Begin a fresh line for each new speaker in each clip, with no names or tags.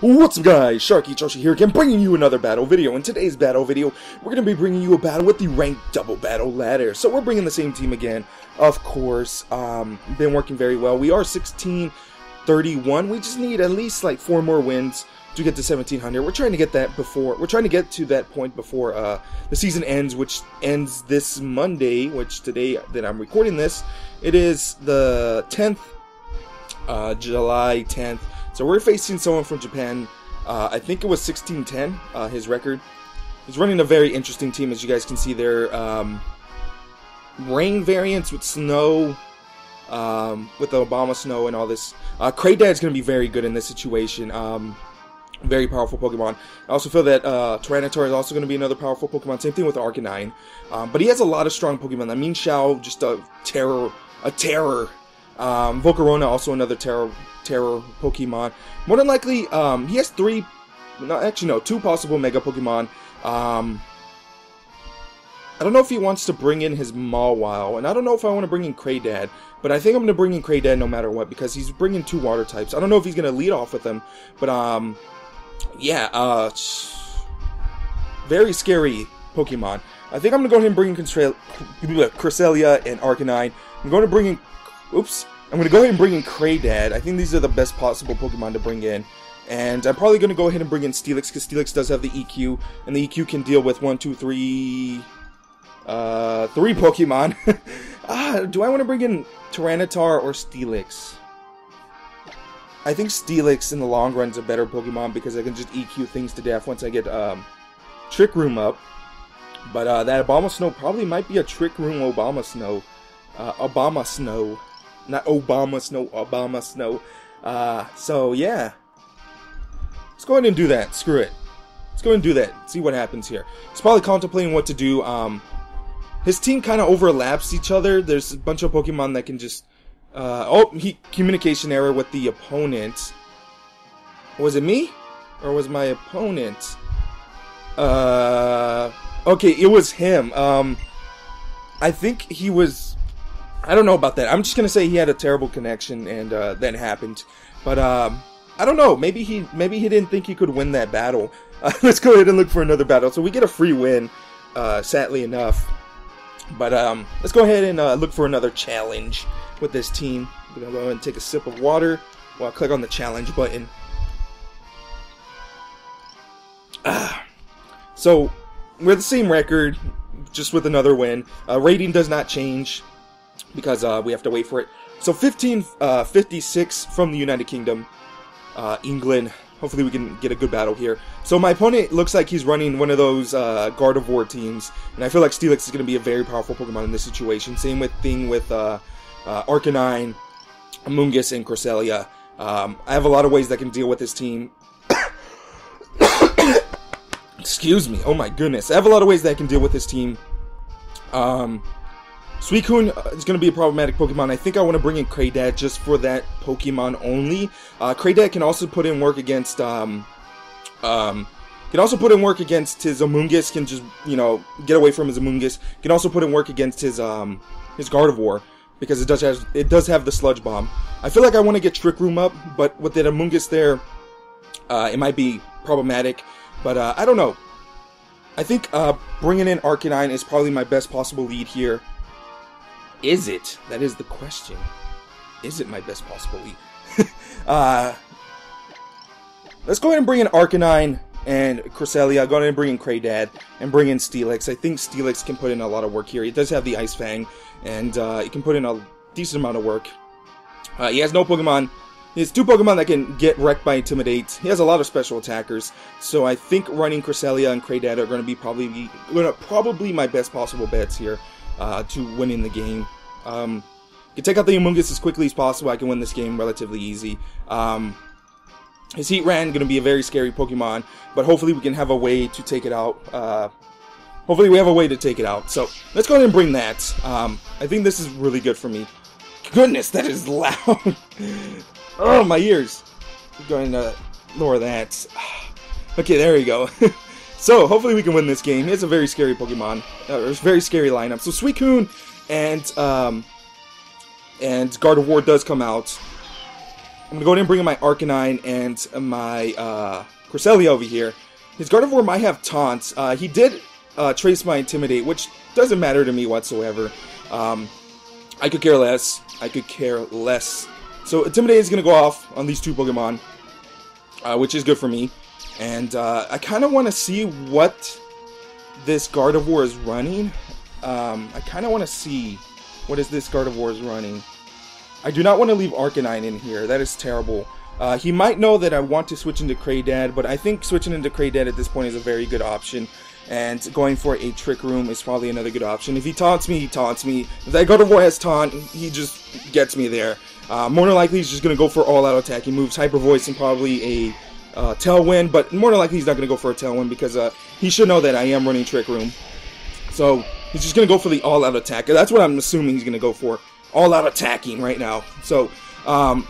What's up guys, sharkeatyoshi here again, bringing you another battle video. In today's battle video, we're going to be bringing you a battle with the ranked double battle ladder. So we're bringing the same team again, of course. Been working very well. We are 1631. We just need at least like 4 more wins to get to 1700. We're trying to get that before, we're trying to get to that point before the season ends, which ends this Monday, which today that I'm recording this, it is the 10th, July 10th. So we're facing someone from Japan. I think it was 1610, his record. He's running a very interesting team, as you guys can see there. Rain variants with snow, with the Obama snow and all this. Cradad's going to be very good in this situation. Very powerful Pokemon. I also feel that Tyranitar is also going to be another powerful Pokemon. Same thing with Arcanine. But he has a lot of strong Pokemon. I mean, Shao, just a terror. Volcarona, also another terror Pokemon. More than likely, he has 2 possible Mega Pokemon. I don't know if he wants to bring in his Mawile, and I don't know if I want to bring in Cradad, but I think I'm going to bring in Cradad no matter what, because he's bringing 2 water types. I don't know if he's going to lead off with them, but yeah, very scary Pokemon. I think I'm going to go ahead and bring in Cresselia and Arcanine. I'm going to bring in, I'm going to go ahead and bring in Cradad. I think these are the best possible Pokemon to bring in. And I'm probably going to go ahead and bring in Steelix, because Steelix does have the EQ, and the EQ can deal with 3 Pokemon. Do I want to bring in Tyranitar or Steelix? I think Steelix in the long run is a better Pokemon, because I can just EQ things to death once I get Trick Room up. But that Obama Snow probably might be a Trick Room Obama Snow. Obama Snow. Not Obama Snow, Obama Snow. So yeah. Let's go ahead and do that. Screw it. Let's go ahead and do that. See what happens here. He's probably contemplating what to do. His team kind of overlaps each other. There's a bunch of Pokemon that can just... communication error with the opponent. Was it me? Or was my opponent? Okay, it was him. I think he was... I don't know about that. I'm just gonna say he had a terrible connection, and that happened. But I don't know. Maybe he didn't think he could win that battle. Let's go ahead and look for another battle. So we get a free win, sadly enough. But let's go ahead and look for another challenge with this team. I'm gonna go ahead and take a sip of water while I click on the challenge button. So we're the same record, just with another win. Rating does not change, because we have to wait for it. So 1556 from the United Kingdom, England. Hopefully we can get a good battle here. So my opponent looks like he's running one of those Gardevoir teams, and I feel like Steelix is going to be a very powerful Pokemon in this situation. Same thing with Arcanine, Amoonguss, and Cresselia. I have a lot of ways that can deal with this team. Excuse me. Oh my goodness. I have a lot of ways that I can deal with this team. Suicune is going to be a problematic Pokemon. I think I want to bring in Cradad just for that Pokemon only. Cradad can also put in work against his Amoonguss. Can just, get away from his Amoonguss. Can also put in work against his Gardevoir, because it does have the Sludge Bomb. I feel like I want to get Trick Room up, but with that Amoonguss there, it might be problematic. But I don't know. I think bringing in Arcanine is probably my best possible lead here. Is it? That is the question. Is it my best possible lead? Let's go ahead and bring in Arcanine and Cresselia. Go ahead and bring in Cradad and bring in Steelix. I think Steelix can put in a lot of work here. He does have the Ice Fang, and he can put in a decent amount of work. He has no Pokemon. He has 2 Pokemon that can get wrecked by Intimidate. He has a lot of special attackers, so I think running Cresselia and Cradad are going to be probably my best possible bets here to winning the game. Can take out the Amoonguss as quickly as possible. I can win this game relatively easy. His Heatran going to be a very scary Pokemon, but hopefully we can have a way to take it out. Hopefully we have a way to take it out. So let's go ahead and bring that. I think this is really good for me. Goodness, that is loud. Oh, my ears. I'm going to lower that. Okay, there we go. So, hopefully we can win this game. He has a very scary Pokemon. A very scary lineup. So, Suicune and Gardevoir does come out. I'm going to go ahead and bring in my Arcanine and my Cresselia over here. His Gardevoir might have Taunt. He did trace my Intimidate, which doesn't matter to me whatsoever. I could care less. I could care less. So Intimidate is going to go off on these two Pokemon, which is good for me. And I kind of want to see what this Gardevoir is running. I kind of want to see what is this Gardevoir is running. I do not want to leave Arcanine in here. That is terrible. He might know that I want to switch into Cradad, but I think switching into Cradad at this point is a very good option. And going for a Trick Room is probably another good option. If he taunts me, he taunts me. If that Gardevoir has Taunt, he just gets me there. More than likely, he's just going to go for all-out attacking moves. Hyper Voice and probably a Tailwind, but more than likely he's not going to go for a Tailwind because he should know that I am running Trick Room. So he's just going to go for the all-out attack. That's what I'm assuming he's going to go for. All-out attacking right now. So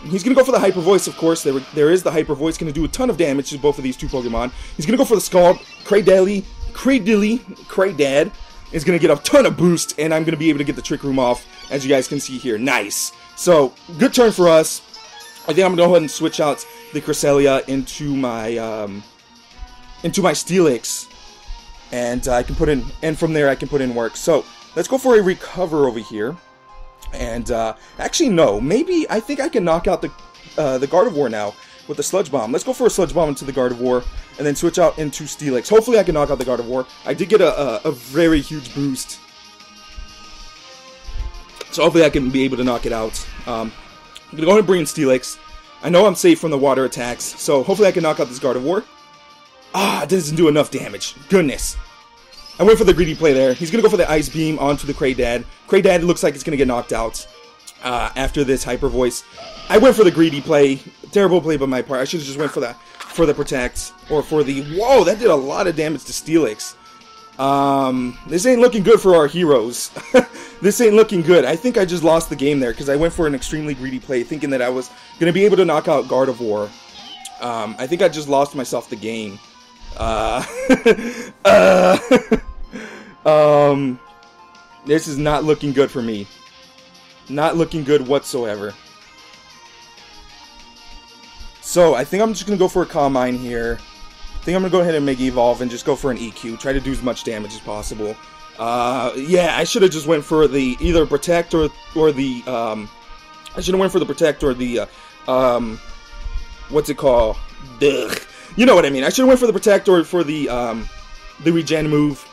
he's going to go for the Hyper Voice, of course. There is the Hyper Voice, going to do a ton of damage to both of these two Pokemon. He's going to go for the Scald. Cradily, Cradad is going to get a ton of boost, and I'm going to be able to get the Trick Room off, as you guys can see here. Nice. So, good turn for us. I think I'm going to go ahead and switch out the Cresselia into my Steelix, and I can put in, and from there I can put in work. So, let's go for a Recover over here. And, actually, no. Maybe, I think I can knock out the Gardevoir now with the Sludge Bomb. Let's go for a Sludge Bomb into the Gardevoir, and then switch out into Steelix. Hopefully I can knock out the Gardevoir. I did get a very huge boost. So hopefully I can be able to knock it out. I'm going to go ahead and bring in Steelix. I know I'm safe from the water attacks, so hopefully I can knock out this Gardevoir. Ah, it doesn't do enough damage. Goodness. I went for the greedy play there. He's going to go for the Ice Beam onto the Cradad. Cradad looks like it's going to get knocked out after this Hyper Voice. I went for the greedy play. Terrible play by my part. I should have just went for the Protect. Or for the... Whoa, that did a lot of damage to Steelix. This ain't looking good for our heroes. This ain't looking good. I think I just lost the game there because I went for an extremely greedy play thinking that I was going to be able to knock out Gardevoir. I think I just lost myself the game. This is not looking good for me. Not looking good whatsoever. So, I think I'm just going to go for a Calm Mind here. I think I'm going to go ahead and Mega Evolve and just go for an EQ. Try to do as much damage as possible. Yeah, I should have just went for the either Protect or the, I should have went for the Protect or the, what's it called? Ugh. You know what I mean. I should have went for the Protect or for the Regen move.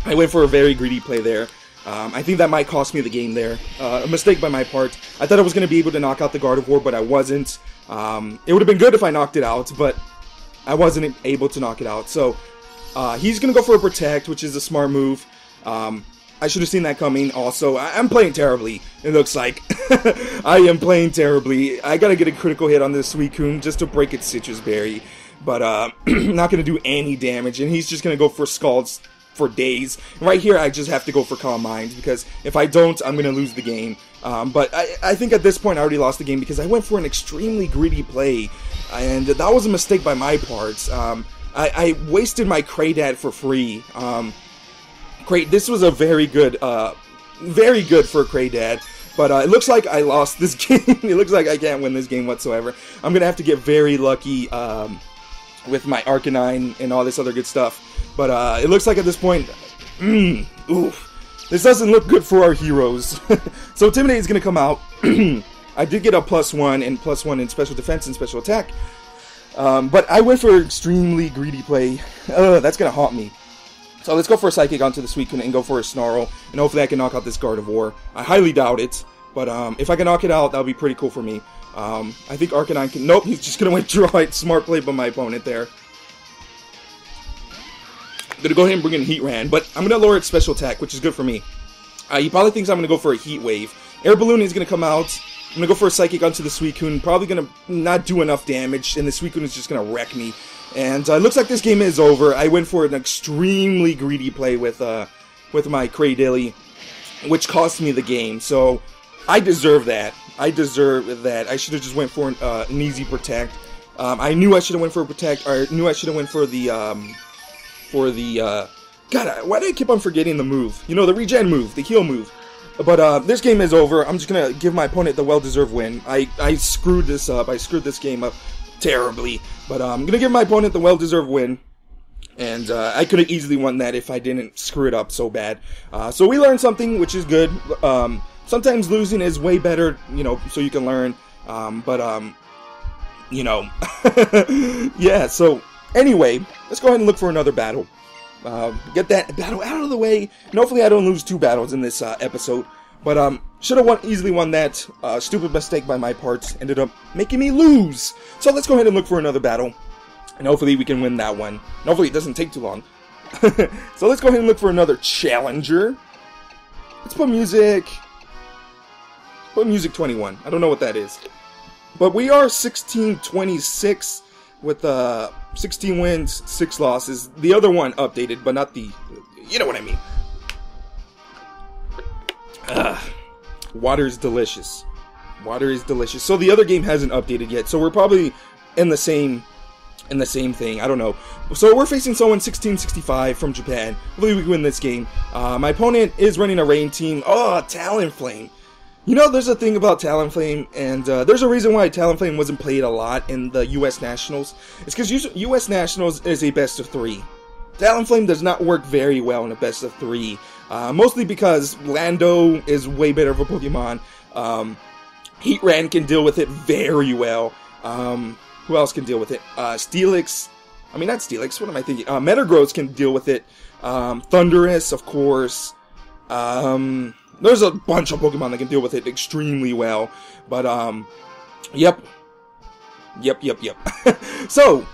I went for a very greedy play there. I think that might cost me the game there. A mistake by my part. I thought I was going to be able to knock out the Gardevoir, but I wasn't. It would have been good if I knocked it out, but I wasn't able to knock it out. So, he's going to go for a Protect, which is a smart move. I should have seen that coming also. I'm playing terribly, it looks like. I am playing terribly. I got to get a critical hit on this Suicune just to break its Citrus Berry. But, not going to do any damage, and he's just going to go for Scalds for days. Right here, I just have to go for Calm Mind, because if I don't, I'm going to lose the game. But I think at this point, I already lost the game, because I went for an extremely greedy play, and that was a mistake by my part. I wasted my Cradad for free. This was a very good for Cradad. But it looks like I lost this game. It looks like I can't win this game whatsoever. I'm going to have to get very lucky with my Arcanine and all this other good stuff. But it looks like at this point, oof, this doesn't look good for our heroes. So Intimidate is going to come out. I did get a +1 and +1 in Special Defense and Special Attack. But I went for extremely greedy play. That's going to haunt me. So let's go for a Psychic onto the Suicune and go for a Snarl. And hopefully I can knock out this Gardevoir. I highly doubt it. But if I can knock it out, that would be pretty cool for me. I think Arcanine can... Nope, he's just going to withdraw it. Smart play by my opponent there. I'm going to go ahead and bring in Heatran, but I'm going to lower its Special Attack, which is good for me. He probably thinks I'm going to go for a Heat Wave. Air Balloon is going to come out. I'm going to go for a Psychic onto the Suicune. Probably going to not do enough damage, and the Suicune is just going to wreck me. And it looks like this game is over. I went for an extremely greedy play with my Cradily, which cost me the game. So I deserve that. I deserve that. I should have just went for an easy Protect. I knew I should have went for a Protect. Or I knew I should have went for the God, why do I keep on forgetting the move? You know, the Regen move, the Heal move. But this game is over. I'm just gonna give my opponent the well-deserved win. I screwed this up. I screwed this game up terribly. But I'm gonna give my opponent the well-deserved win. And I could have easily won that if I didn't screw it up so bad. So we learned something, which is good. Sometimes losing is way better, you know, so you can learn. You know, yeah. So anyway, let's go ahead and look for another battle. Get that battle out of the way, and hopefully I don't lose 2 battles in this episode. But should have easily won that. Stupid mistake by my part ended up making me lose. So let's go ahead and look for another battle, and hopefully we can win that one. And hopefully it doesn't take too long. So let's go ahead and look for another challenger. Let's put music. Put music 21. I don't know what that is, but we are 16-26 with 16 wins, 6 losses. The other one updated, but not the, you know what I mean. Water is delicious. Water is delicious. So the other game hasn't updated yet. So we're probably in the same thing. I don't know. So we're facing someone 1665 from Japan. Hopefully we can win this game. My opponent is running a rain team. Oh, Talonflame. You know, there's a thing about Talonflame, and there's a reason why Talonflame wasn't played a lot in the U.S. Nationals. It's because U.S. Nationals is a best of 3. Talonflame does not work very well in a best of 3. Mostly because Lando is way better of a Pokemon. Heatran can deal with it very well. Who else can deal with it? Steelix. I mean, not Steelix. What am I thinking? Metagross can deal with it. Thundurus, of course. There's a bunch of Pokemon that can deal with it extremely well. But, yep. So,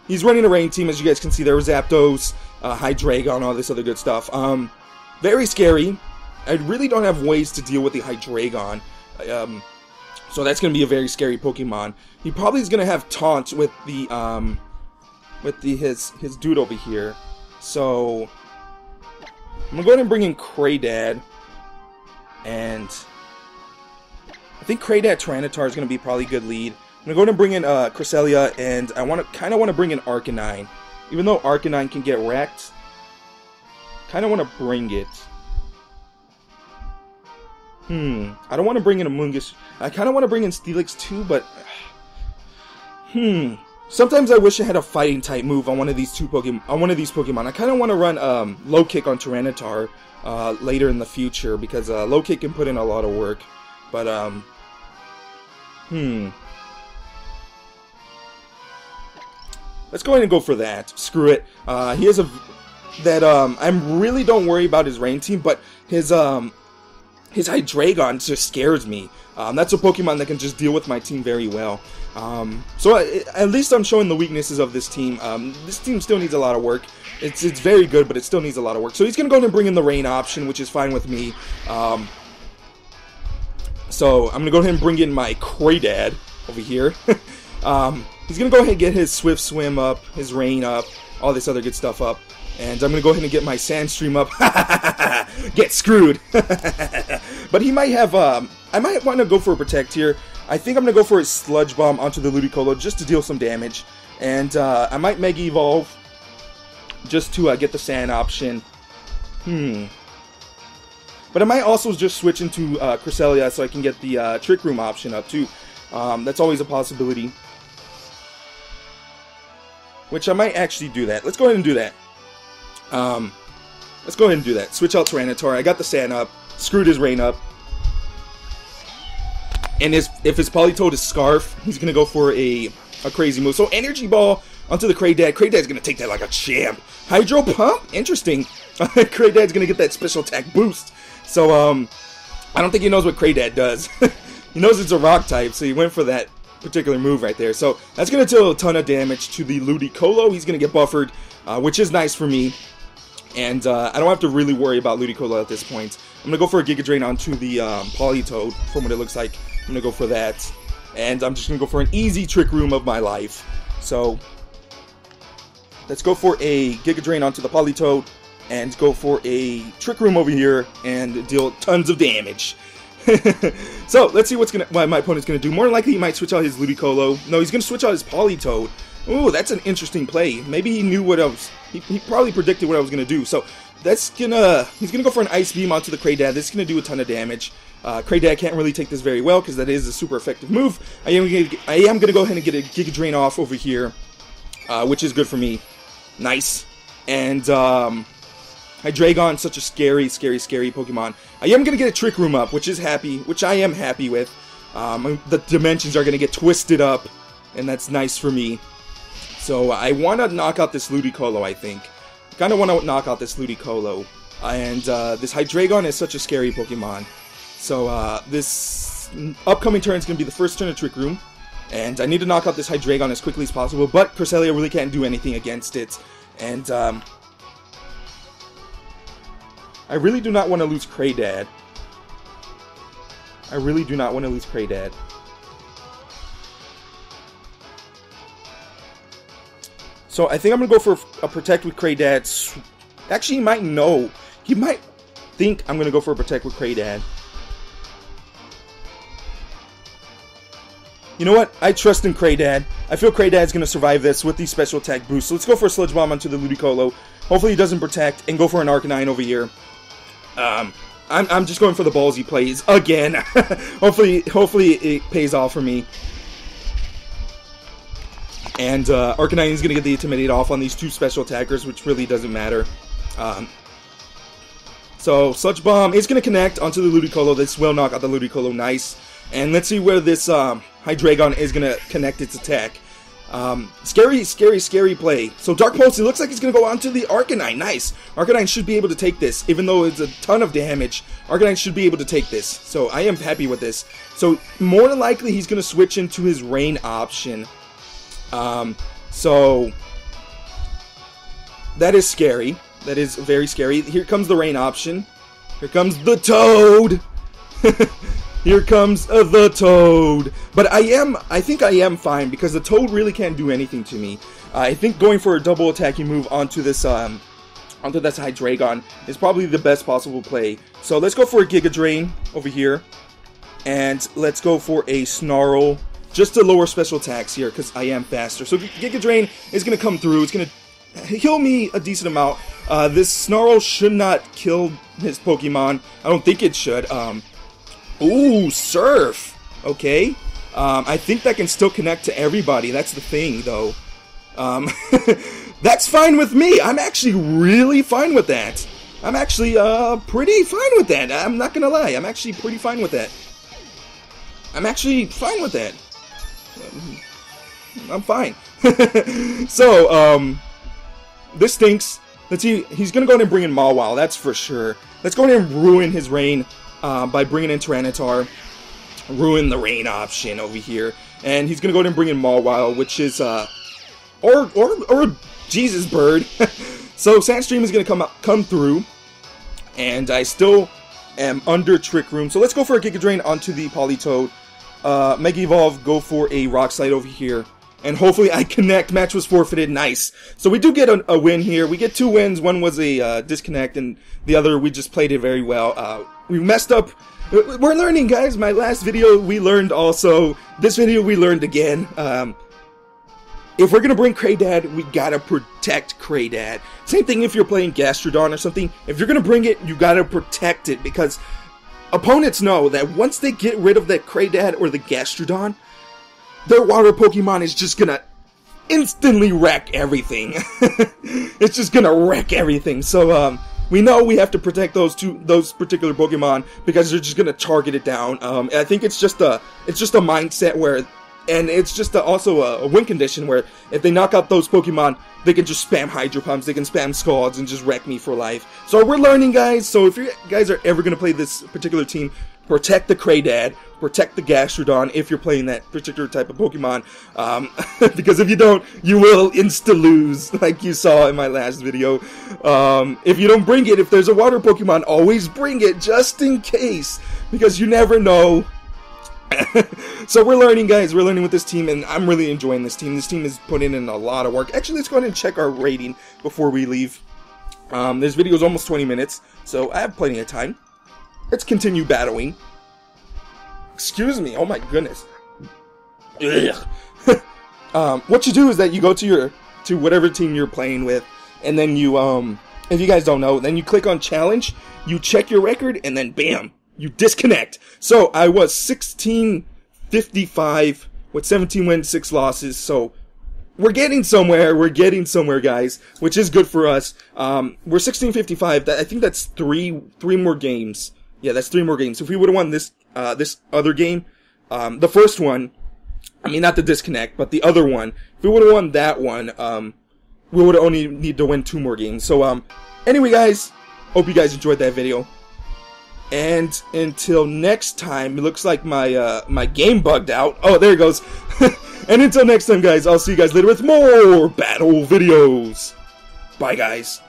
he's running a rain team, as you guys can see. There was Zapdos, Hydreigon, all this other good stuff. Very scary. I really don't have ways to deal with the Hydreigon. So that's going to be a very scary Pokemon. He probably is going to have Taunt with the, his dude over here. So, I'm going to go ahead and bring in Cradad. And I think Cradad Tyranitar is going to be probably a good lead. I'm going to go ahead and bring in Cresselia, and I kind of want to bring in Arcanine. Even though Arcanine can get wrecked, kind of want to bring it. I don't want to bring in Amoonguss. I kind of want to bring in Steelix too, but sometimes I wish I had a fighting type move on one of these Pokemon. I kind of want to run Low Kick on Tyranitar later in the future, because Low Kick can put in a lot of work. But let's go ahead and go for that. Screw it. He has I really don't worry about his rain team, but his Hydreigon just scares me. That's a Pokemon that can just deal with my team very well. So at least I'm showing the weaknesses of this team. This team still needs a lot of work. It's very good, but it still needs a lot of work. So he's going to go ahead and bring in the rain option, which is fine with me. So I'm going to go ahead and bring in my Cradad over here. He's going to go ahead and get his Swift Swim up, his Rain up, all this other good stuff up. And I'm going to go ahead and get my Sandstream up. Get screwed. But he might have, I might want to go for a Protect here. I think I'm going to go for a Sludge Bomb onto the Ludicolo just to deal some damage. And I might Mega Evolve just to get the Sand option. But I might also just switch into Cresselia so I can get the Trick Room option up too. That's always a possibility. Which I might actually do that. Let's go ahead and do that. Let's go ahead and do that. Switch out Tyranitar. I got the Sand up. Screwed his Rain up. And if his Politoed is Scarf, he's going to go for a crazy move. So Energy Ball onto the Cradad. Cradad's going to take that like a champ. Hydro Pump? Interesting. Cradad's going to get that special attack boost. So, I don't think he knows what Cradad does. He knows it's a rock type, so he went for that particular move right there. So, that's going to deal a ton of damage to the Ludicolo. He's going to get buffered, which is nice for me. And I don't have to really worry about Ludicolo at this point. I'm going to go for a Giga Drain onto the Politoed, from what it looks like. I'm going to go for that. And I'm just going to go for an easy Trick Room of my life. So, let's go for a Giga Drain onto the Politoed. And go for a Trick Room over here and deal tons of damage. So, let's see what my opponent's going to do. More than likely, he might switch out his Ludicolo. No, he's going to switch out his Politoed. Ooh, that's an interesting play. Maybe he knew what I was... He probably predicted what I was going to do. So, he's gonna go for an Ice Beam onto the Cradily. This is gonna do a ton of damage. Cradily can't really take this very well because that is a super effective move. I am gonna go ahead and get a Giga Drain off over here, which is good for me. Nice. And Hydreigon, such a scary Pokemon. I am gonna get a Trick Room up, which I am happy with. The dimensions are gonna get twisted up, and that's nice for me. So I want to knock out this Ludicolo, I think. Kind of want to knock out this Ludicolo. And this Hydreigon is such a scary Pokemon. So this upcoming turn is going to be the first turn of Trick Room. And I need to knock out this Hydreigon as quickly as possible. But Cresselia really can't do anything against it. And I really do not want to lose Cradily. I really do not want to lose Cradily. So I think I'm going to go for a Protect with Cradily. Actually, he might know. He might think I'm going to go for a Protect with Cradily. You know what? I trust in Cradily. I feel Cradily is going to survive this with these special attack boosts. So let's go for a Sludge Bomb onto the Ludicolo. Hopefully he doesn't Protect, and go for an Arcanine over here. I'm just going for the ballsy plays again. hopefully it pays off for me. And Arcanine is going to get the Intimidate off on these two special attackers, which really doesn't matter. So Sludge Bomb is going to connect onto the Ludicolo. This will knock out the Ludicolo. Nice. And let's see where this Hydreigon is going to connect its attack. Scary play. So Dark Pulse, it looks like it's going to go onto the Arcanine. Nice. Arcanine should be able to take this. Even though it's a ton of damage, Arcanine should be able to take this. So I am happy with this. So more than likely, he's going to switch into his Rain option. So that is scary. That is very scary. Here comes the Rain option. Here comes the Toad. Here comes the Toad. But I think I am fine because the Toad really can't do anything to me. I think going for a double attacking move onto this Hydreigon is probably the best possible play. So let's go for a Giga Drain over here. And let's go for a Snarl. Just to lower special attacks here, because I am faster. So Giga Drain is going to come through. It's going to heal me a decent amount. This Snarl should not kill his Pokemon. I don't think it should. Ooh, Surf. Okay. I think that can still connect to everybody. That's the thing, though. That's fine with me. I'm actually really fine with that. I'm actually pretty fine with that. I'm not going to lie. I'm actually pretty fine with that. I'm actually fine with that. I'm fine. So, this stinks. Let's see. He's going to go ahead and bring in Mawile. That's for sure. Let's go ahead and ruin his Rain by bringing in Tyranitar. Ruin the Rain option over here. And he's going to go ahead and bring in Mawile, which is, or Jesus Bird. So, Sandstream is going to come through. And I still am under Trick Room. So, let's go for a Giga Drain onto the Politoed. Mega Evolve, go for a Rock Slide over here. And hopefully I connect. Match was forfeited. Nice. So we do get a win here. We get 2 wins. One was a disconnect, and the other we just played it very well. We messed up. We're learning, guys. My last video we learned also. This video we learned again. If we're going to bring Cradily, we got to protect Cradily. Same thing if you're playing Gastrodon or something. If you're going to bring it, you got to protect it, because opponents know that once they get rid of that Cradily or the Gastrodon, their water Pokemon is just gonna instantly wreck everything. It's just gonna wreck everything. So we know we have to protect those particular Pokemon because they're just gonna target it down. I think it's just a mindset where, and it's just also a win condition where if they knock out those Pokemon, they can just spam Hydro Pumps, they can spam Scalds and just wreck me for life. So we're learning, guys. So if you guys are ever gonna play this particular team, protect the Cradily, protect the Gastrodon if you're playing that particular type of Pokemon. Because if you don't, you will insta-lose, like you saw in my last video. If you don't bring it, if there's a water Pokemon, always bring it, just in case. Because you never know. So we're learning, guys. We're learning with this team, and I'm really enjoying this team. This team is putting in a lot of work. Actually, let's go ahead and check our rating before we leave. This video is almost 20 minutes, so I have plenty of time. Let's continue battling. Excuse me. Oh my goodness. What you do is that you go to whatever team you're playing with, and then you if you guys don't know, then you click on challenge, you check your record, and then bam, you disconnect. So I was 1655 with 17 wins, 6 losses. So we're getting somewhere. We're getting somewhere, guys, which is good for us. We're 1655. I think that's three more games. Yeah, that's 3 more games. If we would have won this other game, the first one, I mean, not the disconnect, but the other one, if we would have won that one, we would only need to win 2 more games. So, anyway, guys, hope you guys enjoyed that video. And until next time, it looks like my my game bugged out. Oh, there it goes. And until next time, guys, I'll see you guys later with more battle videos. Bye, guys.